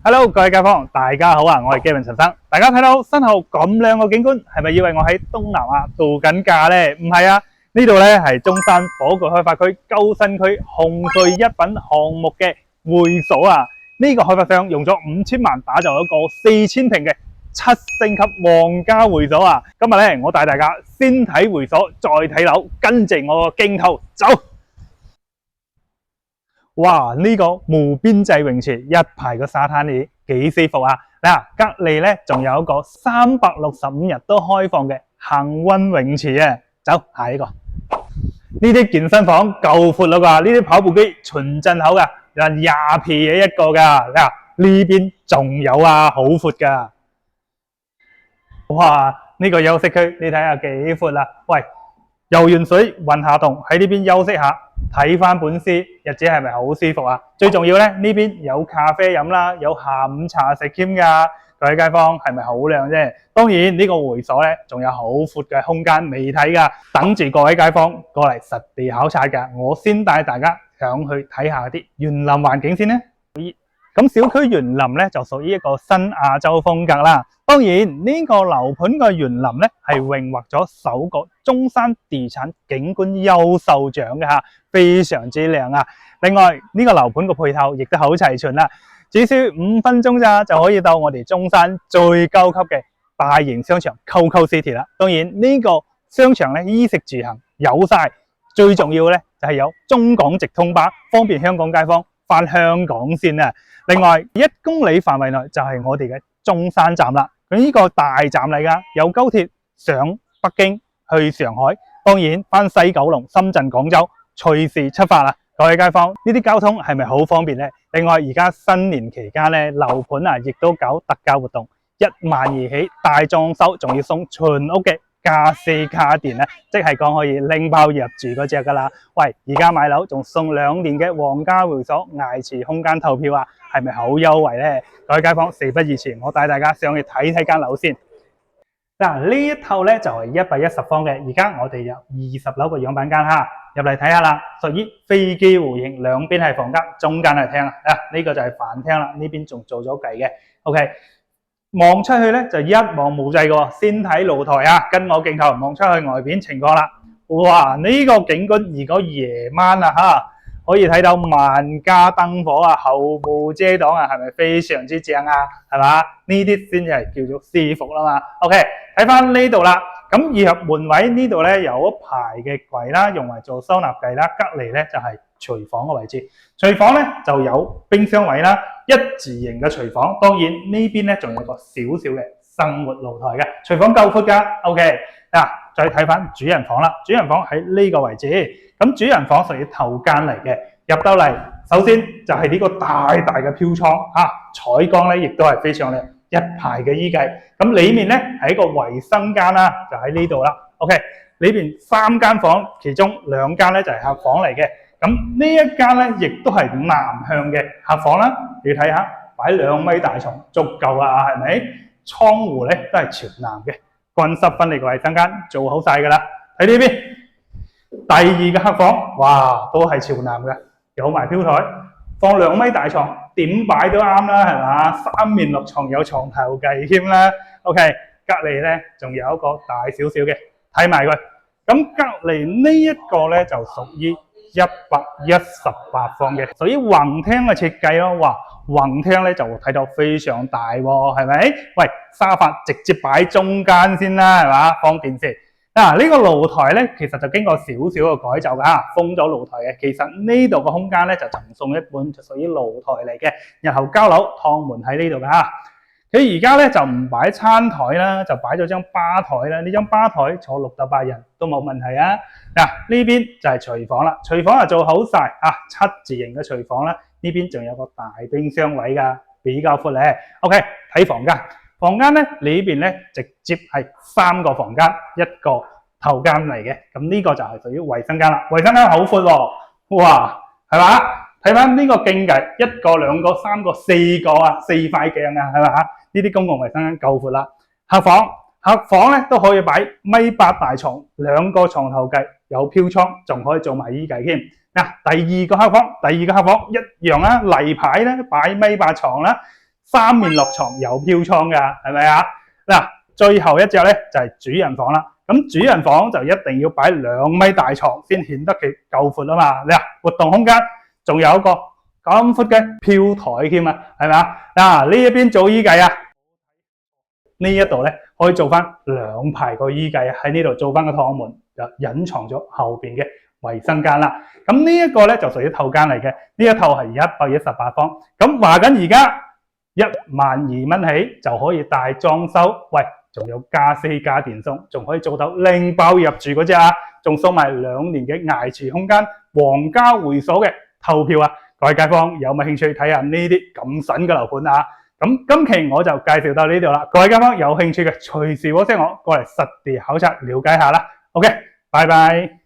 Hello，各位街坊，大家好啊！我係 Gavin 陳生。大家睇到身後咁靚個景觀，係咪以為我喺東南亞度緊假呢？唔係啊，呢度呢係中山寶具開發區舊新區紅隧一品項目嘅會所啊！呢個開發商用咗5000萬打造一個4000平嘅7星級皇家會所啊！今日呢，我帶大家先睇會所，再睇樓，跟住我個鏡頭走。哇！呢個無邊際泳池，一排個沙灘椅，幾舒服啊！嗱，隔離咧仲有一個365日都開放嘅恒溫泳池啊！走，下一個。呢啲健身房夠闊啦啩，呢啲跑步機純進口噶，20皮嘢一個噶。嗱，呢邊仲有啊，好闊噶。哇！呢個休息區你睇下幾闊啦。喂，游完水運下動，喺呢邊休息下。睇翻本書，日子係咪好舒服啊？最重要咧，呢邊有咖啡飲啦，有下午茶食添噶。各位街坊係咪好靚啫？當然呢個會所咧，仲有好闊嘅空間未睇噶，等住各位街坊過嚟實地考察噶。我先帶大家上去睇下啲園林環境先咧。咁小區園林咧就屬於一個新亞洲風格啦。當然呢個樓盤嘅園林咧係榮獲咗首個中山地產景觀優秀獎嘅吓，非常之靚啊！另外呢個樓盤嘅配套亦都好齊全啦，只需5分鐘咋就可以到我哋中山最高級嘅大型商場 COCO City 啦。當然呢個商場咧衣食住行有晒，最重要咧就係有中港直通巴，方便香港街坊翻香港線啊！另外1公里範圍內就係我哋嘅中山站啦。佢呢個大站嚟噶，有高鐵上北京去上海，當然翻西九龍、深圳、廣州隨時出發啦。各位街坊，呢啲交通係咪好方便呢？另外而家新年期間咧，樓盤啊亦都搞特價活動，1萬2起，大裝修仲要送全屋嘅家私家電咧，即係講可以拎包入住嗰隻噶啦。喂，而家買樓仲送2年嘅皇家會所捱池空間套票啊，係咪好優惠呢？各位街坊，事不宜遲，我帶大家上去睇睇間樓先。嗱，呢一套咧就係110方嘅，而家我哋有20樓個樣板間哈，入嚟睇下啦。屬於飛機弧形，兩邊係房間，中間係廳啊。呢個就係飯廳啦，呢邊仲做咗計嘅。OK。望出去咧就一望無際嘅，先睇露台啊，跟我鏡頭望出去外邊情況啦。哇，呢個景觀如果夜晚啊可以睇到萬家燈火啊，後部遮擋啊，係咪非常之正啊？係嘛？呢啲先係叫做舒服啦嘛。OK， 睇翻呢度啦。咁二合門位呢度咧有一排嘅櫃啦，用嚟做收納櫃啦。隔離咧就係廚房嘅位置，廚房咧就有冰箱位啦，一字形嘅廚房。當然呢邊咧仲有個小小嘅生活露台嘅，廚房夠闊噶。OK， 再睇翻主人房啦，主人房喺呢個位置。咁主人房屬於頭間嚟嘅，入到嚟首先就係呢個大大嘅飄窗採光咧亦都係非常靚，一排嘅衣櫃。咁裏面咧係一個衛生間啦，就喺呢度啦。OK， 裏邊3間房，其中2間咧就係客房嚟嘅。咁呢一間咧亦都係南向嘅客房啦。你睇下，擺2米大床足夠啊，係咪？窗戶咧都係朝南嘅，乾濕分離嘅衛生間做好晒噶啦。睇呢邊，第2個客房，哇，都係朝南嘅，有埋飄台，放2米大床，點擺都啱啦，係嘛？3面落床有床頭櫃添啦。OK， 隔離咧仲有一個大少少嘅，睇埋佢。咁隔離呢一個咧就屬於118方嘅，屬於橫廳嘅設計咯。哇，橫廳咧就睇到非常大喎，係咪？喂，沙發直接擺中間先啦，係嘛？方便些。呢個露台咧其實就經過少少嘅改造噶，封咗露台嘅。其實呢度嘅空間咧就贈送一半，就屬於露台嚟嘅。日後交樓趟門喺呢度噶。佢而家咧就唔擺餐台啦，就擺咗張吧台啦。呢張吧台坐6到8人都冇問題啊。呢邊就係廚房啦，廚房就做好晒7字形嘅廚房啦。呢邊仲有個大冰箱位噶，比較闊咧。OK， 睇房間。房間咧裏邊咧直接係3個房間，一個頭間嚟嘅。咁呢個就係屬於衛生間啦。衛生間好闊喎，哇，係嘛？睇翻呢個鏡計，1個、2個、3個、4個啊，4塊鏡啊，係嘛？呢啲公共衛生間夠闊啦。客房咧都可以擺1.8米大床，2個床頭櫃，有飄窗，仲可以做埋衣櫃添。第二個客房一樣啦，例牌啦，擺1.8米床啦。三面落床有飄窗㗎，係咪啊？嗱，最後一隻咧就係主人房啦。咁主人房就一定要擺2米大床先顯得佢夠闊啊嘛。你話活動空間仲有一個咁闊嘅飄台添啊，係咪啊？嗱，呢一邊做衣計啊，呢一度咧可以做翻2排個衣計喺呢度做翻個趟門，就隱藏咗後邊嘅衛生間啦。咁呢一個咧就屬於套間嚟嘅，呢一套係118方。咁話緊而家12000蚊起就可以大裝修，喂，仲有家私家電送，仲可以做到拎包入住嗰隻啊，仲送埋2年嘅捱廚空間，皇家會所嘅投票啊！各位街坊有冇興趣睇下呢啲咁筍嘅樓盤啊？咁今期我就介紹到呢度啦，各位街坊有興趣嘅隨時WhatsApp我過嚟實地考察了解下啦。OK，拜拜。